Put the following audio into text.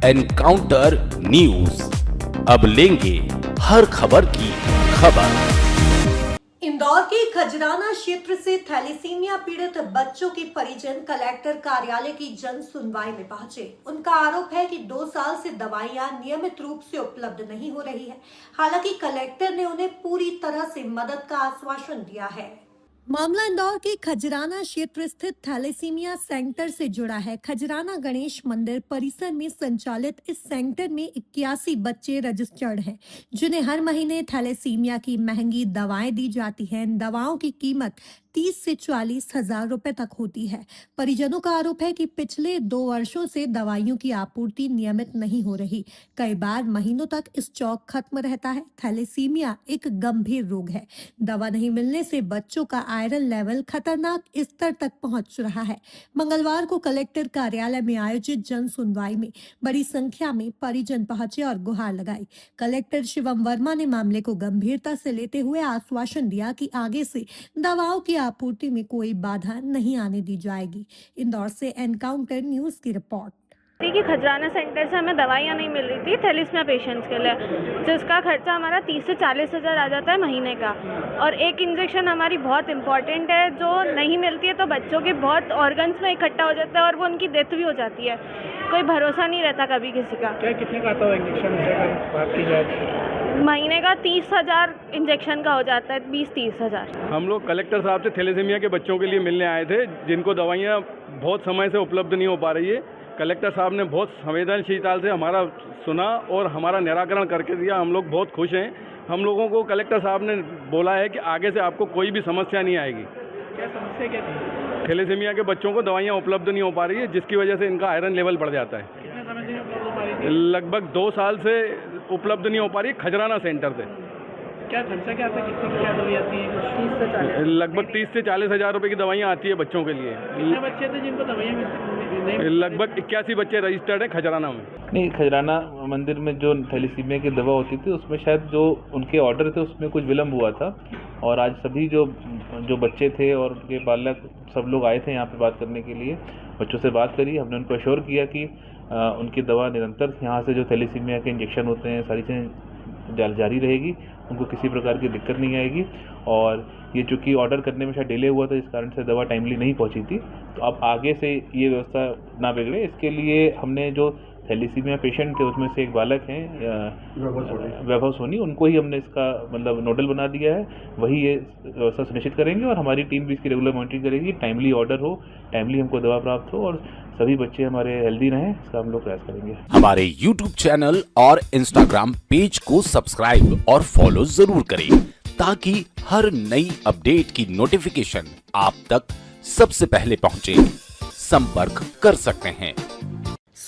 Encounter news, अब लेंगे हर खबर की खबर। इंदौर के खजराना क्षेत्र से थैलेसीमिया पीड़ित बच्चों के परिजन कलेक्टर कार्यालय की जन सुनवाई में पहुंचे। उनका आरोप है कि 2 साल से दवाइयां नियमित रूप से उपलब्ध नहीं हो रही है। हालांकि कलेक्टर ने उन्हें पूरी तरह से मदद का आश्वासन दिया है। मामला इंदौर के खजराना क्षेत्र स्थित थैलेसीमिया सेंटर से जुड़ा है। खजराना गणेश मंदिर परिसर में संचालित इस सेंटर में 81 बच्चे रजिस्टर्ड हैं, जिन्हें हर महीने थैलेसीमिया की महंगी दवाएं दी जाती हैं। इन दवाओं की कीमत 30 से 40 हजार रुपए तक होती है। परिजनों का आरोप है कि पिछले 2 वर्षों से दवाइयों की आपूर्ति नियमित नहीं हो रही। कई बार महीनों तक स्टॉक खत्म रहता है। थैलेसीमिया एक गंभीर रोग है। दवा नहीं मिलने से बच्चों का आयरन लेवल खतरनाक स्तर तक पहुंच रहा है। मंगलवार को कलेक्टर कार्यालय में आयोजित जन सुनवाई में बड़ी संख्या में परिजन पहुंचे और गुहार लगाई। कलेक्टर शिवम वर्मा ने मामले को गंभीरता से लेते हुए आश्वासन दिया कि आगे से दवाओं की आपूर्ति में कोई बाधा नहीं आने दी जाएगी। इंदौर से एनकाउंटर न्यूज की रिपोर्ट। कि खजराना सेंटर से हमें दवाइयाँ नहीं मिल रही थी थैलेसीमिया पेशेंट्स के लिए, जिसका खर्चा हमारा 30 से 40 हज़ार आ जाता है महीने का। और एक इंजेक्शन हमारी बहुत इंपॉर्टेंट है, जो नहीं मिलती है तो बच्चों के बहुत ऑर्गन्स में इकट्ठा हो जाता है और वो उनकी डेथ भी हो जाती है। कोई भरोसा नहीं रहता कभी किसी का। क्या कितने का आता है इंजेक्शन से बात की जाए? महीने का 30,000 इंजेक्शन का हो जाता है, 20-30 हज़ार। हम लोग कलेक्टर साहब से थैलेसीमिया के बच्चों के लिए मिलने आए थे, जिनको दवाइयाँ बहुत समय से उपलब्ध नहीं हो पा रही है। कलेक्टर साहब ने बहुत संवेदनशीलता से हमारा सुना और हमारा निराकरण करके दिया। हम लोग बहुत खुश हैं। हम लोगों को कलेक्टर साहब ने बोला है कि आगे से आपको कोई भी समस्या नहीं आएगी। क्या समस्या क्या थी? थैलेसीमिया के बच्चों को दवाइयाँ उपलब्ध नहीं हो पा रही है, जिसकी वजह से इनका आयरन लेवल बढ़ जाता है। कितने समय से उपलब्ध हो पा रही थी? लगभग 2 साल से उपलब्ध नहीं हो पा रही है खजराना सेंटर से। क्या खर्चा क्या आता है? कितनी क्या दवाई आती है? 30 से 40 लगभग 30 से 40 हज़ार रुपये की दवाइयाँ आती है बच्चों के लिए। कितने बच्चे थे जिनको दवाइयाँ नहीं? लगभग 81 बच्चे रजिस्टर्ड हैं खजराना में। नहीं, खजराना मंदिर में जो थैलेसीमिया की दवा होती थी उसमें शायद जो उनके ऑर्डर थे उसमें कुछ विलम्ब हुआ था। और आज सभी जो बच्चे थे और उनके बालक सब लोग आए थे यहाँ पे बात करने के लिए। बच्चों से बात करी, हमने उनको अश्योर किया कि उनकी दवा निरंतर यहाँ से जो थैलेसीमिया के इंजेक्शन होते हैं सारी चीज़ें जारी रहेगी, उनको किसी प्रकार की दिक्कत नहीं आएगी। और ये चूँकि ऑर्डर करने में शायद डिले हुआ था, इस कारण से दवा टाइमली नहीं पहुंची थी, तो अब आगे से ये व्यवस्था ना बिगड़े, इसके लिए हमने जो थैलेसीमिया पेशेंट थे उसमें से एक बालक हैं वैभव सोनी, उनको ही हमने इसका मतलब नोडल बना दिया है। वही ये व्यवस्था सुनिश्चित करेंगे और हमारी टीम भी इसकी रेगुलर मॉनिटरिंग करेगी। टाइमली ऑर्डर हो, टाइमली हमको दवा प्राप्त हो और सभी बच्चे हमारे हेल्दी रहें, इसका हम लोग प्रयास करेंगे। हमारे YouTube चैनल और Instagram पेज को सब्सक्राइब और फॉलो जरूर करें, ताकि हर नई अपडेट की नोटिफिकेशन आप तक सबसे पहले पहुंचे। संपर्क कर सकते हैं।